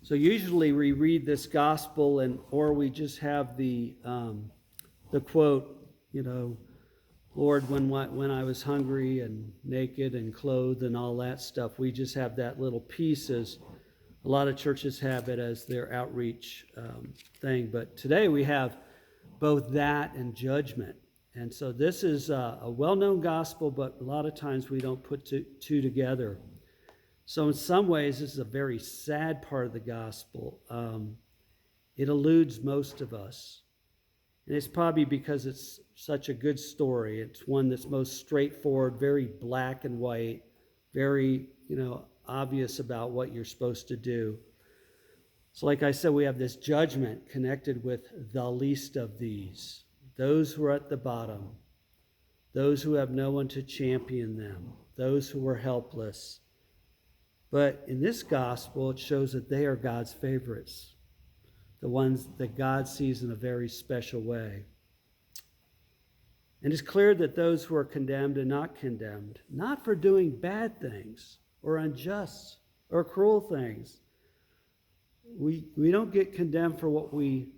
So usually we read this gospel or we just have the quote, Lord, when I was hungry and naked and clothed and all that stuff. We just have that little piece as a lot of churches have it as their outreach thing. But today we have both that and judgment. And so this is a well-known gospel, but a lot of times we don't put two together. So in some ways, this is a very sad part of the gospel. It eludes most of us. And it's probably because it's such a good story. It's one that's most straightforward, very black and white, very, obvious about what you're supposed to do. So like I said, we have this judgment connected with the least of these, those who are at the bottom, those who have no one to champion them, those who are helpless. But in this gospel, it shows that they are God's favorites, the ones that God sees in a very special way. And it's clear that those who are condemned are not condemned, not for doing bad things or unjust or cruel things. We don't get condemned for what we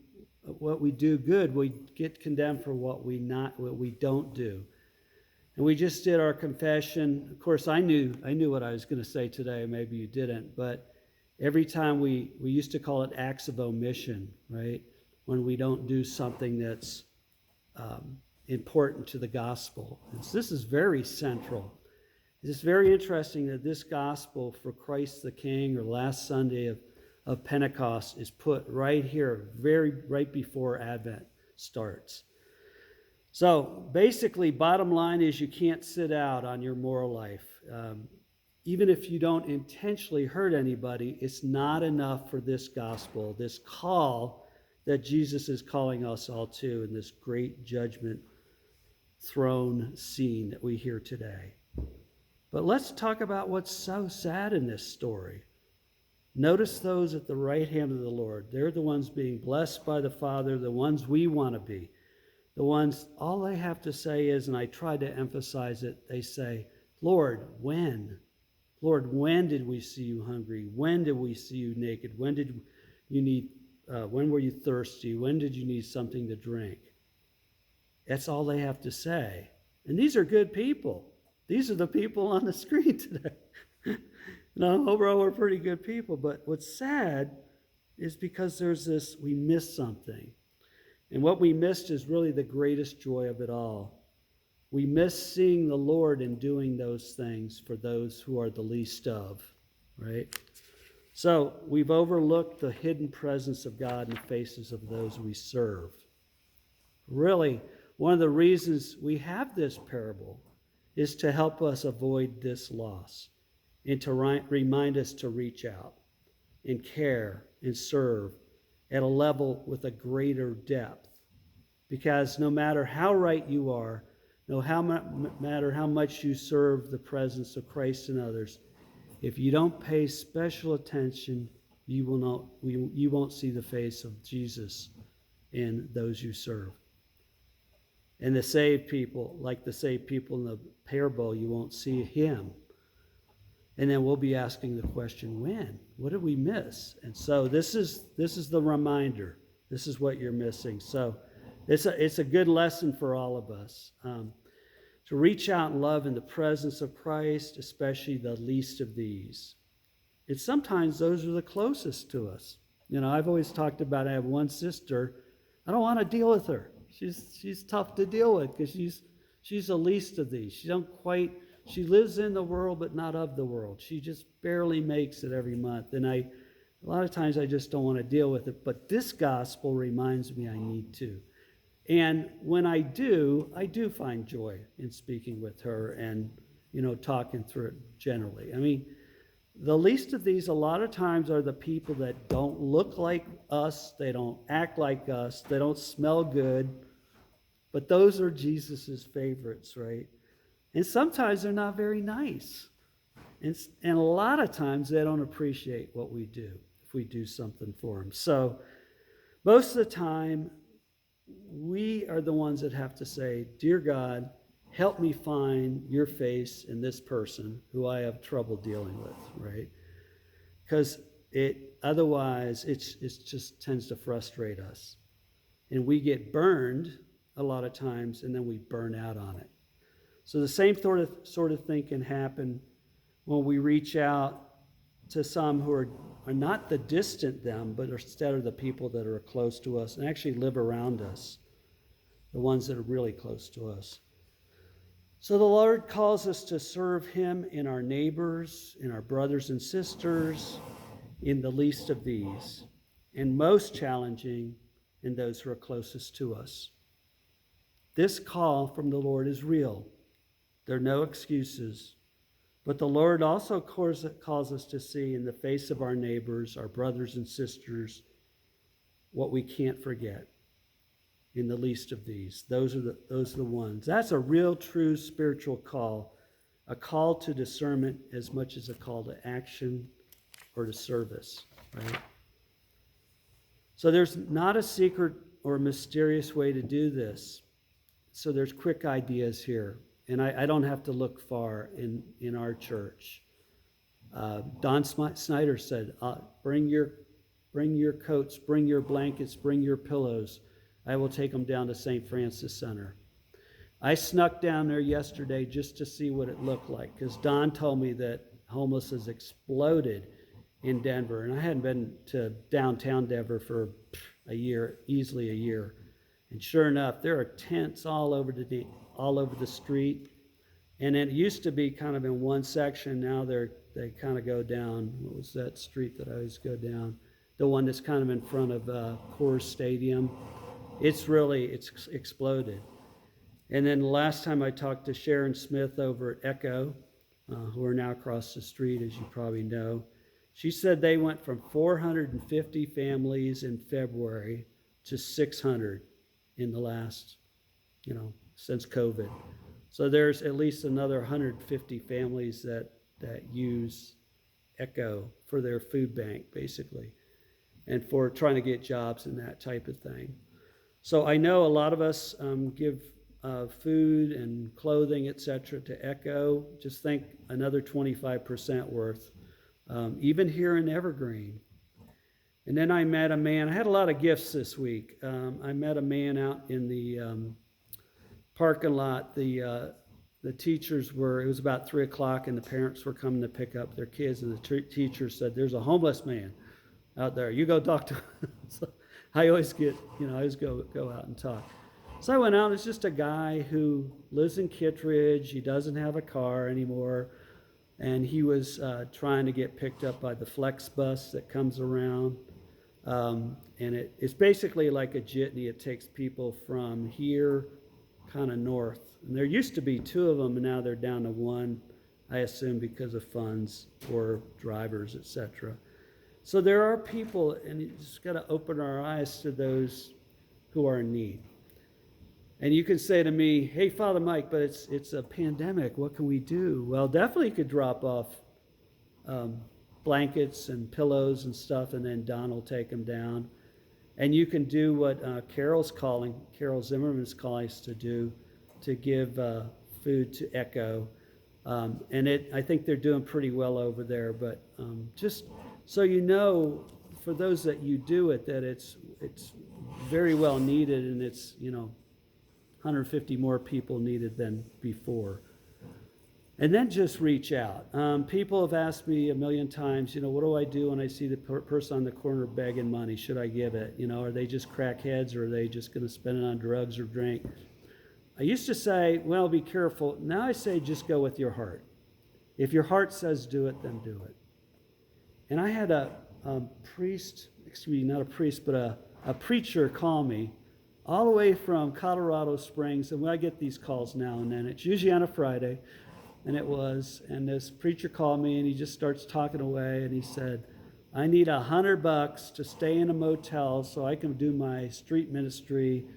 do good. We get condemned for what we don't do. And we just did our confession. Of course, I knew what I was going to say today. Maybe you didn't, but every time we used to call it acts of omission, right? When we don't do something that's important to the gospel. And so this is very central. It's very interesting that this gospel for Christ the King, or last Sunday of Pentecost, is put right here, right before Advent starts. So basically, bottom line is you can't sit out on your moral life. Even if you don't intentionally hurt anybody, it's not enough for this gospel, this call that Jesus is calling us all to in this great judgment throne scene that we hear today. But let's talk about what's so sad in this story. Notice those at the right hand of the Lord. They're the ones being blessed by the Father, the ones we want to be. The ones, all they have to say is, and I try to emphasize it, they say, Lord, when? Lord, when did we see you hungry? When did we see you naked? When were you thirsty? When did you need something to drink? That's all they have to say. And these are good people. These are the people on the screen today. Overall, we're pretty good people. But what's sad is because there's this, we miss something. And what we missed is really the greatest joy of it all. We miss seeing the Lord and doing those things for those who are the least of, right? So we've overlooked the hidden presence of God in the faces of those we serve. Really, one of the reasons we have this parable is to help us avoid this loss and to remind us to reach out and care and serve at a level with a greater depth. Because no matter how right you are, no matter how much you serve the presence of Christ in others, if you don't pay special attention, you won't see the face of Jesus in those you serve. And the saved people, like the saved people in the parable, you won't see him. And then we'll be asking the question, when? What did we miss? And so this is the reminder. This is what you're missing. So it's a good lesson for all of us. To reach out and love in the presence of Christ, especially the least of these. And sometimes those are the closest to us. I've always talked about, I have one sister, I don't want to deal with her. She's tough to deal with because she's the least of these. She lives in the world but not of the world. She just barely makes it every month. And a lot of times I just don't want to deal with it. But this gospel reminds me I need to. And when I do find joy in speaking with her and, talking through it generally. I mean, the least of these a lot of times are the people that don't look like us, they don't act like us, they don't smell good, but those are Jesus's favorites, right? And sometimes they're not very nice. And a lot of times they don't appreciate what we do if we do something for them. So most of the time, we are the ones that have to say, Dear God, help me find your face in this person who I have trouble dealing with, right? Because Otherwise, it just tends to frustrate us. And we get burned a lot of times, and then we burn out on it. So the same sort of thing can happen when we reach out to some who are not the distant them, but instead are the people that are close to us and actually live around us, the ones that are really close to us. So the Lord calls us to serve him in our neighbors, in our brothers and sisters, in the least of these, and most challenging in those who are closest to us. This call from the Lord is real. There are no excuses. But the Lord also calls us to see in the face of our neighbors, our brothers and sisters, what we can't forget in the least of these. Those are the ones. That's a real, true spiritual call, a call to discernment as much as a call to action or to service, right? So there's not a secret or mysterious way to do this. So there's quick ideas here. And I don't have to look far in our church. Don Snyder said, bring your coats, bring your blankets, bring your pillows. I will take them down to St. Francis Center. I snuck down there yesterday just to see what it looked like, because Don told me that homeless has exploded in Denver. And I hadn't been to downtown Denver for a year, easily a year. And sure enough, there are tents all over the street. And it used to be kind of in one section. Now they kind of go down. What was that street that I always go down? The one that's kind of in front of Coors Stadium. It's exploded. And then the last time I talked to Sharon Smith over at Echo, who are now across the street, as you probably know, she said they went from 450 families in February to 600 in the last, since COVID. So there's at least another 150 families that use Echo for their food bank, basically, and for trying to get jobs and that type of thing. So I know a lot of us give food and clothing, etc., to Echo. Just think another 25% worth, even here in Evergreen. And then I met a man. I had a lot of gifts this week. I met a man out in the parking lot. The teachers it was about 3 o'clock, and the parents were coming to pick up their kids, and the teacher said, "There's a homeless man out there. You go talk to him." So I always go out and talk. So I went out. It's just a guy who lives in Kittredge. He doesn't have a car anymore, and he was trying to get picked up by the Flex bus that comes around. And it's basically like a jitney. It takes people from here kind of north. And there used to be 2 of them, and now they're down to 1, I assume because of funds or drivers, etc. So there are people, and you just got to open our eyes to those who are in need. And you can say to me, "Hey, Father Mike, but it's a pandemic. What can we do?" Well, definitely could drop off blankets and pillows and stuff, and then Don will take them down. And you can do what Carol Zimmerman's calling us to do, to give food to Echo. And I think they're doing pretty well over there. But just so you know, for those that you do it, that it's very well needed, and it's 150 more people needed than before. And then just reach out. People have asked me a million times, what do I do when I see the person on the corner begging money? Should I give it? Are they just crackheads, or are they just going to spend it on drugs or drink? I used to say, well, be careful. Now I say just go with your heart. If your heart says do it, then do it. And I had a preacher call me all the way from Colorado Springs. And I get these calls now and then. It's usually on a Friday. And this preacher called me, and he just starts talking away, and he said, "I need $100 to stay in a motel so I can do my street ministry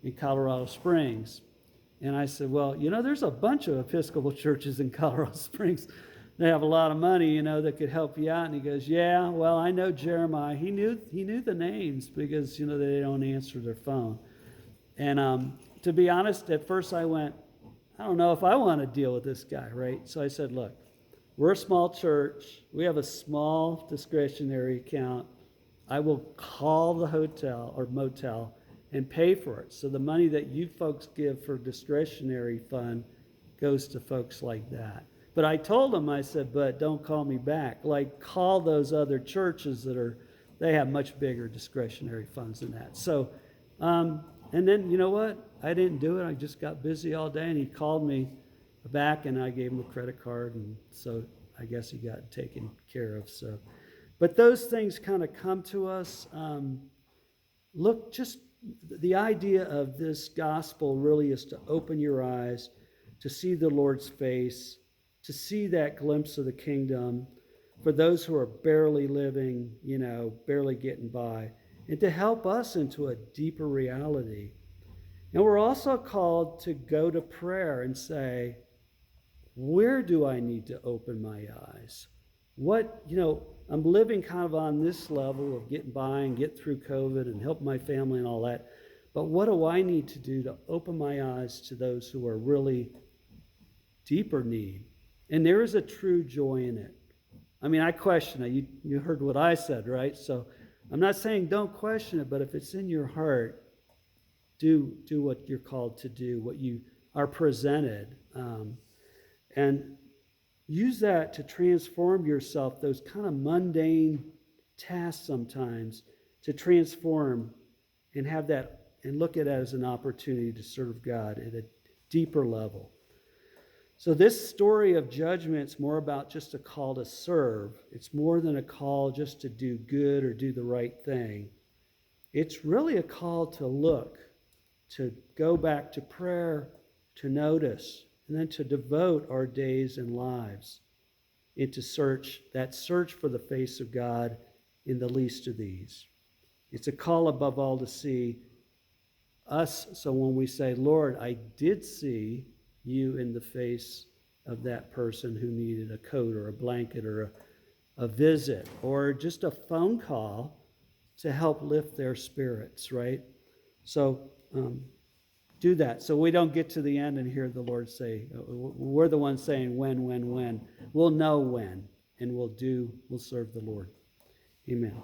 in Colorado Springs." And I said, "Well, there's a bunch of Episcopal churches in Colorado Springs. They have a lot of money, that could help you out." And he goes, "Yeah, well, I know Jeremiah." He knew the names because, they don't answer their phone. And to be honest, at first I went, I don't know if I want to deal with this guy, right? So I said, "Look, we're a small church. We have a small discretionary account. I will call the hotel or motel and pay for it. So the money that you folks give for discretionary fund goes to folks like that. But I told them, I said, but don't call me back. Like, call those other churches they have much bigger discretionary funds than that. So, and then, you know what? I didn't do it. I just got busy all day, and he called me back, and I gave him a credit card, and so I guess he got taken care of. So, but those things kind of come to us. Look, just the idea of this gospel really is to open your eyes, to see the Lord's face, to see that glimpse of the kingdom for those who are barely living, barely getting by, and to help us into a deeper reality. And we're also called to go to prayer and say, where do I need to open my eyes? I'm living kind of on this level of getting by and get through COVID and help my family and all that. But what do I need to do to open my eyes to those who are really deeper need? And there is a true joy in it. I mean, I question it. You heard what I said, right? So I'm not saying don't question it, but if it's in your heart, do what you're called to do, what you are presented. And use that to transform yourself, those kind of mundane tasks sometimes, to transform and have that and look at it as an opportunity to serve God at a deeper level. So this story of judgment is more about just a call to serve. It's more than a call just to do good or do the right thing. It's really a call to look, to go back to prayer, to notice, and then to devote our days and lives into search for the face of God in the least of these. It's a call above all to see us. So when we say, Lord, I did see you in the face of that person who needed a coat or a blanket or a visit or just a phone call to help lift their spirits, right? So do that. So we don't get to the end and hear the Lord say, we're the ones saying when. We'll know when, and we'll serve the Lord. Amen.